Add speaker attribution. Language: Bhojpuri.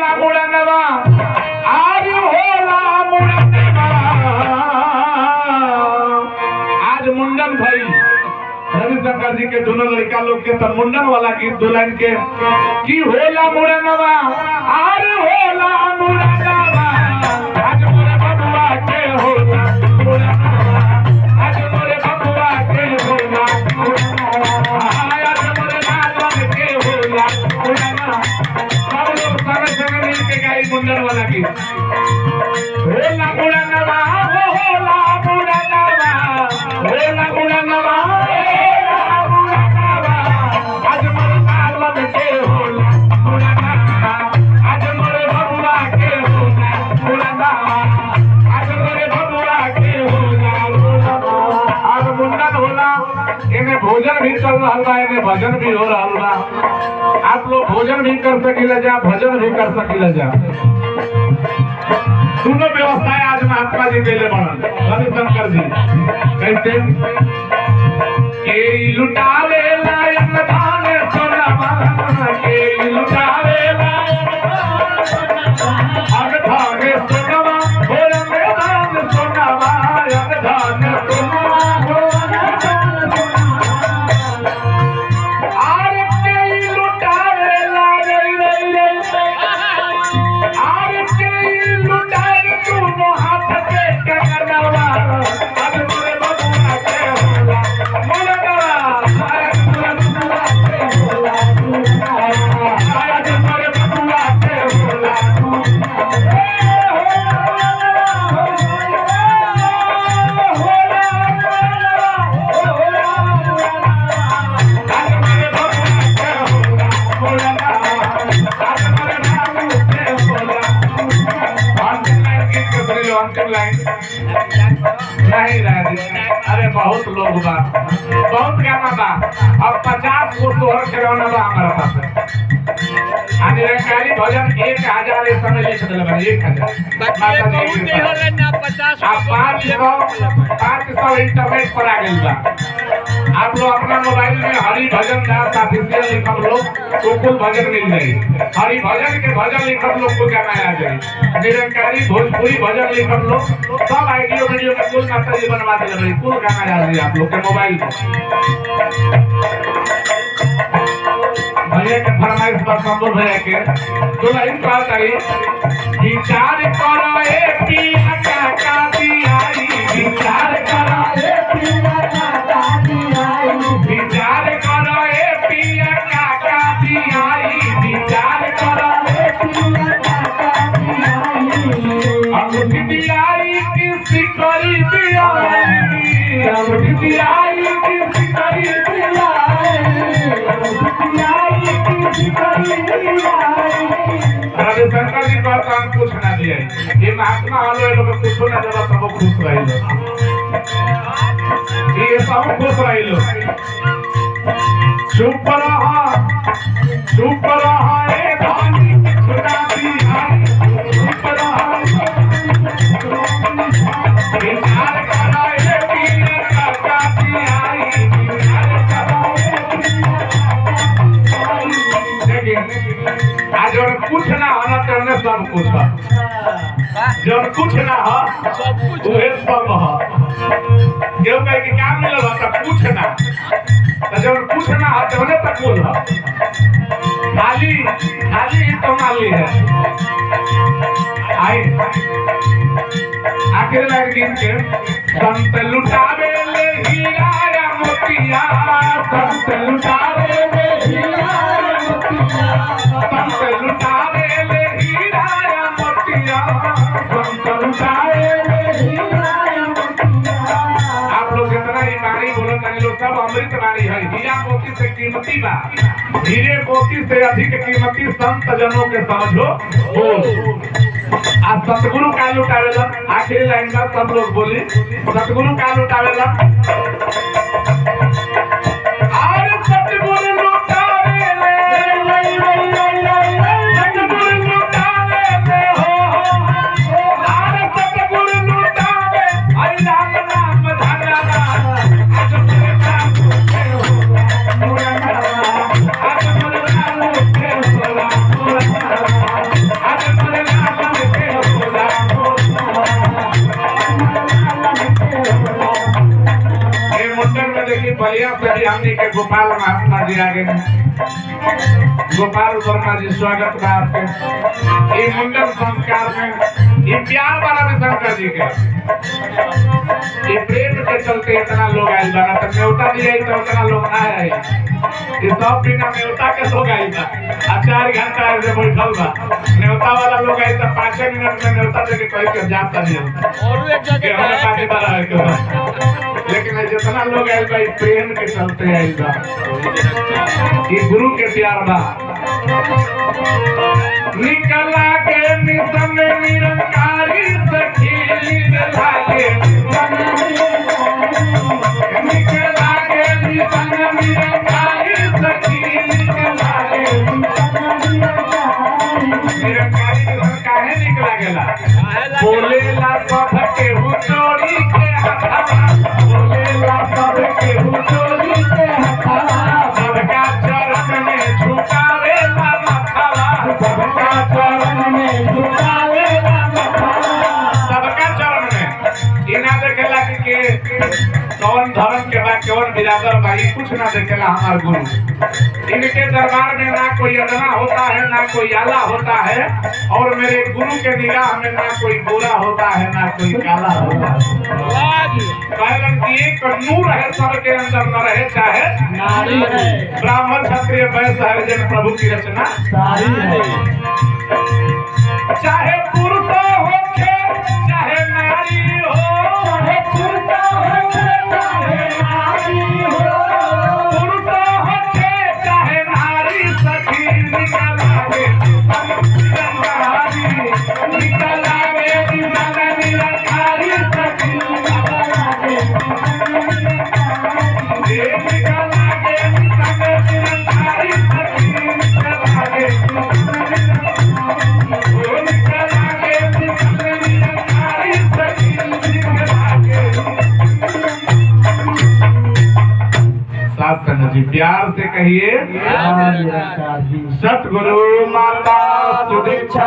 Speaker 1: मुड़नवा आज होला मुड़नवा आज मुंडन भाई रविशंकर जी के दोनों लड़का लोग के तब मुंडन वाला गीत दुल्हन के की होला मुड़नवा आज होला मुड़नवा आज मोरे बबुआ के होला मुड़नवा आज मोरे बबुआ के होला मुड़नवा आज मोरे नागवन के होला मुड़नवा सब लोग संग मिल के गाई मुंडन वाला गीत होला मुड़नवा होला मुड़नवा होला मुड़नवा भोजन भी चल रहा है, भजन भी हो रहा है। आप लोग भोजन भी कर सकिला जा, भजन भी कर सकिला जा। दोनों व्यवस्थाएं आज महात्मा जी के लिए बनल रविशंकर जी कैसे के लुटावे लायन धान सोनामा के लुटावे लायन धान सोनामा भोर में धान सोनामा धान सोनामा नहीं अरे बहुत लोग बा बहुत गाना बा अब 50 को सोहर खिलौना बा हमारा पास निरंकारी भजन 1000 इस समय लिख दिल 500 इंटरनेट पर आ गई बा आप लोग अपना मोबाइल में हरि भजन दास ऑफिशियल लिखब लोग तो कुल भजन मिल जाए हरि भजन के भजन लिखब लोग को गाना आ जाए निरंकारी भोजपुरी भजन लिखब लोग सब आइडियो वीडियो में कुल माता जी बनवा दिले कुल गाना आ जाए आप लोग के मोबाइल पर भैया के फरमाइश पर संभव भैया के दुल्हन का करी विचार करो ए पिया का काती आई विचार करो ए पिया का काती आई विचार करो ए पिया का काती आई विचार करो ए पिया का काती आई अब दिलाई किसी करी दिलाई अब दिलाई किसी करी दिलाई रविशंकर जी का काम कुछ ना दिए ये महात्मा वालों लोग कुछ ना जब सब खुश रही लो ये सब खुश रही लो चुप रहा ए धानी छुटा दी चुप रहा विचार करा ए पीर का काती आई विचार करा आज और कुछ ना होना तेरे सब कुछ जब कुछ ना हो सब कुछ वह सब हो क्यों कहे कि काम मिलल हो तो कुछ ना तो जब कुछ ना हो तो तक कुल हो खाली खाली तो माली है आई आखिर लाइन गीत के संत लुटावे ले हीरा या मोतिया संत लुटावे ले हीरा संत लुटावे ले हीरा या मोतिया संत लुटावे ले हीरा या मोतिया आप लोग जितना ही वाणी बोलो तनी लोग सब अमृत वाणी है हीरा मोती से कीमती बा हीरे मोती से अधिक कीमती संत जनों के समझो बोल आज सतगुरु का लुटावेला आखिरी लाइन में सब लोग बोली सतगुरु का लुटावेला बलिया से भी हमने के गोपाल महात्मा जी आगे गोपाल वर्मा जी स्वागत बा आपके ये मुंडन संस्कार में ये प्यार वाला भी शंकर जी के ये प्रेम के चलते इतना लोग आए बना तो न्योता दिया तो उतना लोग ना आए ये सब बिना न्योता के लोग आए बा 4 घंटा ऐसे बैठल बा न्योता वाला लोग आए तो 5 मिनट में न्योता दे के कह के जाता नहीं और एक जगह हमें पार्टी वाला है के लेकिन जितना लोग आए बा प्रेम के चलते आए बा ये गुरु के प्यार बा निकला के मिशन निरंकारी सखी निकला के मिशन निरंकारी सखी निकला के निरंकारी मिशन काहे निकला गेला बोलेला सब के हुचोड़ी के हथवा बोलेला सब के हुचोड़ी के हथवा सबका चरण में झुकावेला मथवा सबका चरण में झुकावेला मथवा सबका चरण में इना देखेला कि कौन धर्म के बा कौन बिरादर बा ये कुछ ना देखेला हमार गुरु इनके दरबार में ना कोई अदना होता है ना कोई आला होता है और मेरे गुरु के निगाह में ना कोई गोरा होता है ना कोई काला होता है कहलन कि एक नूर है सबके अंदर न रहे चाहे नारी है ब्राह्मण क्षत्रिय वैश्य हरिजन प्रभु की रचना सारी है चाहे पुरुष हो चाहे नारी हो चाहे पुरुष हो चाहे नारी हो पुरुष हो चाहे नारी सखी निकलावे निकलावे निरंकारी सखी निकलावे निरंकारी सखी निकलावे जी प्यार से कहिए सतगुरु माता सुदीक्षा।